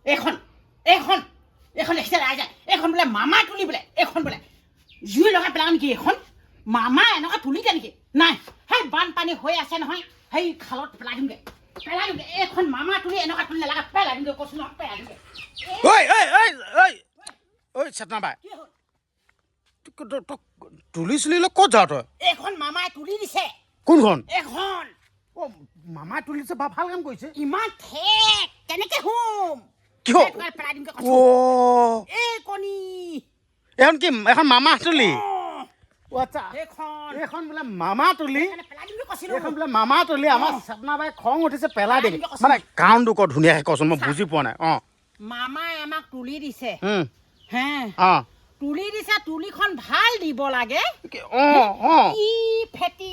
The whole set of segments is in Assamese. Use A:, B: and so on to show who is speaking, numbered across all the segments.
A: এখন এখন এখন দেখিছে ৰাইজে এখন বোলে মামা তুলি বোলে এখন বোলে জুই লগাই পেলাও নেকি এখন মামা এনেকুৱা তুলিছে নেকি নাই সেই বানপানী হৈ আছে নহয় সেই খালত পেলাই দিমগৈ এখন মামা তুলি এনেকুৱা তুলি নালাগে পেলাই দিমগৈ কৈছোঁ নহয় পেলাই দিমগৈ
B: ঐ চেতনা বাই তুলি চুলি লৈ ক'ত যাৱ তই
A: এখন মামাই তুলি দিছে
B: কোনখন
A: এখন
B: অ' মামাই তুলিছে বা ভাল কাম কৰিছে
A: ইমান ঠেক কেনেকে হুম
B: কিয়
A: পেলাই দিমগৈ
B: অ'
A: কৈছোঁ এই কণী
B: এখন কি এখন মামা তুলি আচ্ছা
A: এইখন
B: এইখন বোলে মামা তুলি
A: পেলাই দিমগৈ কৈছিলোঁ
B: এইখন বোলে মামা তুলি আমাৰ চেতনা বাই খং উঠিছে পেলাই দিবি মানে কাৰণটো ক'ত ধুনীয়াকৈ কচোন মই বুজি পোৱা নাই অঁ
A: মামাই আমাক তুলি দিছে হে
B: অঁ
A: তুলি দিছে তুলিখন ভাল দিব লাগে
B: অঁ অঁ
A: ই ফেটি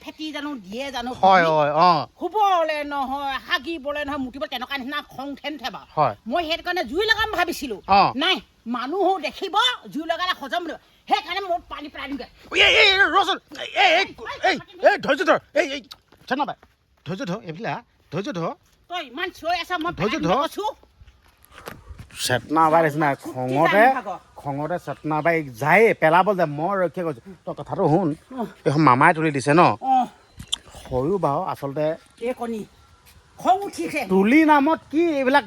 A: ফেটি জানো দিয়ে জানো
B: হয় হয় অঁ
A: শুবলে নহয় হাগিবলে নহয় মুতিবলৈ তেনেকুৱা নিচিনা খং ঠেন থেবা
B: হয়
A: মই সেইটো কাৰণে জুই লগাম ভাবিছিলোঁ নাই মানুহো দেখিব জুই লগালে হজম দিব সেইকাৰণে মই পানী পেলাই দিমগৈ
B: ৰচোন ধৈৰ্য ধৰ এই চেতনা বাই ধৈৰ্য ধৰ এইবিলাক ধৈৰ্য ধৰ
A: তই ইমান চিঞৰি আছ মই
B: ধৈৰ্য ধৰ।
A: কৈছোঁ
B: চেতনা বাই নিচিনা খঙতে চেতনা বাই যায়ে পেলাব যায় মই ৰক্ষা কৰিছোঁ তই কথাটো শুন এইখন মামাই তুলি দিছে ন
A: অঁ
B: হয়ো বাৰু আচলতে
A: এই কণী খং উঠিছে
B: তুলি নামত কি এইবিলাক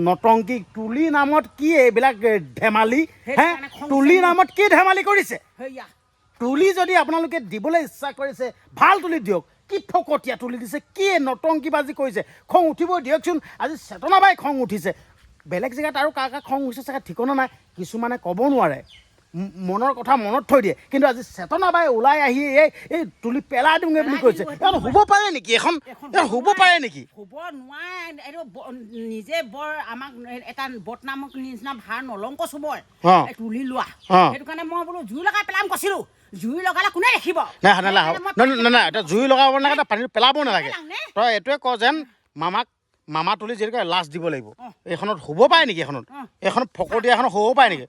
B: নটংকি তুলি নামত কি এইবিলাক ধেমালি হে তুলি নামত কি ধেমালি কৰিছে
A: সেয়া
B: তুলি যদি আপোনালোকে দিবলৈ ইচ্ছা কৰিছে ভাল তুলি দিয়ক কি ফকতীয়া তুলি দিছে কি নটংকি বাজি কৰিছে খং উঠিব দিয়কচোন আজি চেতনা বাই খং উঠিছে বেলেগ জেগাত আৰু কাৰ খং উঠিছে চাগে ঠিকনা নাই কিছুমানে ক'ব নোৱাৰে মনৰ কথা মনত থৈ দিয়ে কিন্তু আজি চেতনা বাই ওলাই আহি এই তুলি পেলাই দিওঁগৈ বুলি কৈছে এখন হ'ব পাৰে নেকি এখন হ'ব পাৰে নেকি
A: হ'ব নোৱাৰে এইটো নিজে বৰ আমাক এটা বদনামক নিচিনা ভাৰ নলংক চুবৰ তুলি লোৱা সেইটো কাৰণে মই বোলো জুই লগাই পেলাম কৈছিলোঁ জুই লগালে কোনে দেখিব
B: নাই নাই এতিয়া জুই লগাব নালাগে পানীটো পেলাব নালাগে তই এইটোৱে ক যেন মামা তুলি যেনেকৈ লাজ দিব লাগিব এইখনত হ'ব পাৰে নেকি এইখনত ফকতীয়া এখনত হ'ব পাৰে নেকি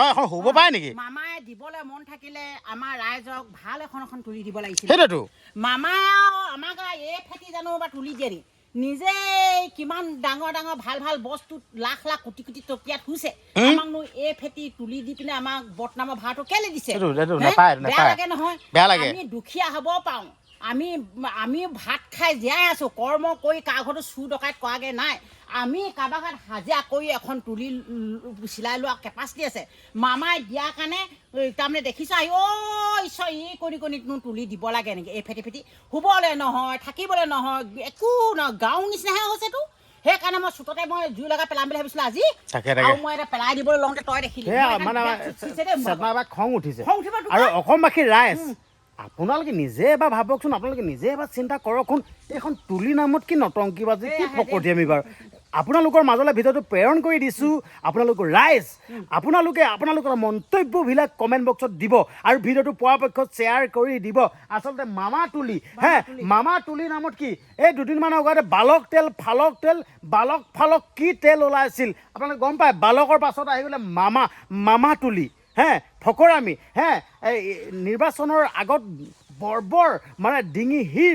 B: এখন হ'ব পাৰে নেকি
A: মামাই দিবলৈ মন থাকিলে আমাৰ ৰাইজক ভাল এখন তুলি দিব লাগিছিল
B: সেইটোতো
A: মামাই আমাক এই ফেটি জানো বা তুলি দিয়ে নি নিজে কিমান ডাঙৰ ডাঙৰ ভাল ভাল বস্তু লাখ লাখ কোটি কোটি টকীয়া থৈছে আমাকনো এই ফেটি তুলি দি পিনে আমাক বদনামৰ ভাৰটো কেলে দিছে বেয়া লাগে নহয় আমি দুখীয়া হ'ব পাওঁ আমি ভাত খাই জীয়াই আছোঁ কৰ্ম কৰি কাৰ ঘৰতো চুৰ ডকাইত কৰাগৈ নাই আমি কাৰোবাৰ ঘৰত হাজিৰা কৰি এখন তুলি চিলাই লোৱা কেপাচিটি আছে মামাই দিয়াৰ কাৰণে তাৰমানে দেখিছোঁ আহি ঈশ্বৰ ই কণীনো তুলি দিব লাগে নেকি এই ফেটি ফেটি শুবলৈ নহয় থাকিবলৈ নহয় একো নহয় গাঁও নিচিনাহে হৈছেতো সেইকাৰণে মই চোততে মই জুই লগাই পেলাম বুলি ভাবিছিলোঁ আজি আৰু মই এটা পেলাই দিবলৈ লওঁতে তই দেখিলি
B: খং উঠিছে আৰু অসমবাসীৰ ৰাইজ আপোনালোকে নিজে এবাৰ ভাবকচোন আপোনালোকে নিজে এবাৰ চিন্তা কৰকচোন এইখন তুলি নামত কি নটংকি বাজি কি ফকটি আমি বাৰু আপোনালোকৰ মাজলৈ ভিডিঅ'টো প্ৰেৰণ কৰি দিছোঁ আপোনালোকৰ ৰাইজ আপোনালোকৰ মন্তব্যবিলাক কমেণ্ট বক্সত দিব আৰু ভিডিঅ'টো পৰাপক্ষত শ্বেয়াৰ কৰি দিব আচলতে মামা তুলি মামা তুলি নামত কি এই দুদিনমানৰ আগতে বালক তেল বালক ফালক কি তেল ওলাইছিল আপোনালোকে গম পায় বালকৰ পাছত আহি গ'লে মামা তুলি ফকৰামি এই নিৰ্বাচনৰ আগত বৰ মানে ডিঙি হিৰ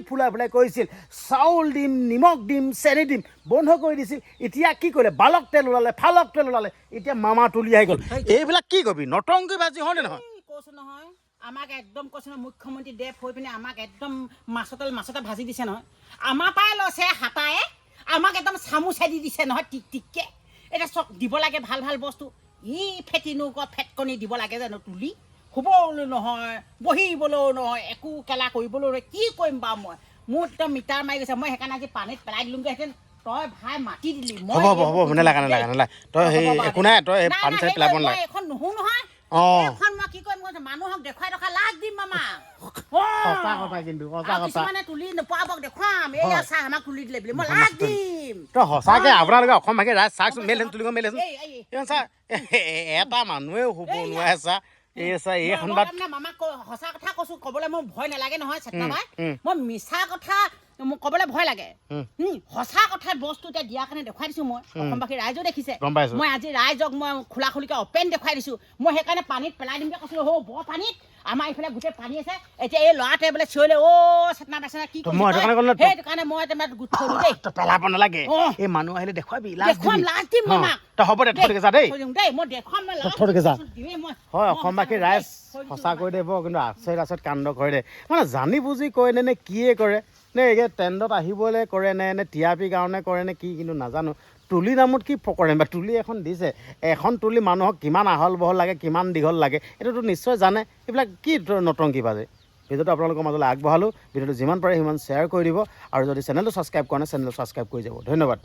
B: ফুলাই কৈছিল চাউল দিম নিমখ দিম চেনি দিম বন্ধ কৰি দিছিল এতিয়া কি কৰিলে বালক তেল ওলালে ফালক তেল ওলালে এতিয়া মামা তুলি আহি গ'ল এইবিলাক কি কবি নটংকি বাজি হয়নে নহয়
A: কৈছোঁ নহয় আমাক একদম কৈছোঁ নহয় মুখ্যমন্ত্ৰী দেৱ হৈ পিনে আমাক একদম মাছতে ভাজি দিছে নহয় আমাৰ পৰাই লৈছে হাতাই আমাক একদম চামুচাই দি দিছে নহয় টিককে এতিয়া চব দিব লাগে ভাল ভাল বস্তু ই ফেটিনো ফেটকণি দিব লাগে জানো তুলি শুবলৈ নহয় বহিবলৈও নহয় একো কেলা কৰিবলৈও নহয় কি কৰিম বাৰু মই মোৰ একদম মিটাৰ মাৰি গৈছে মই সেইকাৰণে আজি পানীত পেলাই দিলোঁগৈহেঁতেন তই ভাই মাতি দিলি
B: হ'ব নালাগে তই একো নাই তই পানী চাই পেলাব নালাগে
A: এখন নুশু নহয় এখন মই কি কৰিম কৈছোঁ মানুহক দেখুৱাই লাজ দিম মামা কিছুমানে তুলি নোপোৱাবক দেখুৱাম এয়া চাহ আমাক তুলি দিলে বুলি মই লাজ দিম
B: তই সঁচাকৈ আপোনালোকে অসমবাসী ৰাইজ চাওকচোন মেলহেন তুলিব মেলহেচোন চা এটা মানুহে শুব নোৱাৰে চা এইখন বাট
A: মামাক সঁচা কথা কৈছোঁ ক'বলৈ মোৰ ভয় নালাগে নহয় চেতনা বাই মই মিছা কথা মোক ক'বলৈ ভয় লাগে সঁচা কথা বস্তু এতিয়া দিয়াৰ কাৰণে দেখুৱাই দিছোঁ মই অসমবাসী ৰাইজেও দেখিছে মই আজি ৰাইজক মই খোলাখুলিকৈ অপেন দেখুৱাই দিছোঁ মই সেইকাৰণে পানীত পেলাই দিমকৈ কৈছিলোঁ বৰ পানীত আমাৰ এইফালে গোটেই পানী আছে এতিয়া এই ল'ৰাটোৱে বোলে চিঞৰিলে অ' চেতনা বেচনা কি
B: তো মই সেইটো কাৰণে ক'লো
A: সেইটো কাৰণে মই তোমাৰ গোট থলো দেই
B: তই পেলাব নালাগে
A: অঁ।
B: এই মানুহ আহিলে দেখুৱাবি
A: দেখুৱাম লাষ্ট দিম মই মাক
B: তই হ'ব দে থৈ দিছে দেই
A: দেই মই দেখুৱাম মই লাষ্ট
B: থৈ দিছে
A: দিমেই মই
B: হয় অসমবাসীৰ ৰাইজ সঁচাকৈ দেই বৰ কিন্তু আচৰিত কাণ্ড কৰে দে মানে জানি বুজি কয় নে কিয়ে কৰে নে এই টেণ্ডত আহিবলৈ কৰে নে টিআৰপিৰ কাৰণে কৰে নে কি কিন্তু নাজানো তুলি নামত কি কৰে বা তুলি এখন দিছে এখন তুলি মানুহক কিমান আহল বহল লাগে কিমান দীঘল লাগে এইটোতো নিশ্চয় জানে এইবিলাক কি নতংকি বাজে ভিডিঅ'টো আপোনালোকৰ মাজলৈ আগবঢ়ালোঁ ভিডিঅ'টো যিমান পাৰে সিমান শ্বেয়াৰ কৰি দিব আৰু যদি চেনেলটো ছাবস্ক্ৰাইব কৰা নাই চেনেলটো ছাবস্ক্ৰাইব কৰি যাব ধন্যবাদ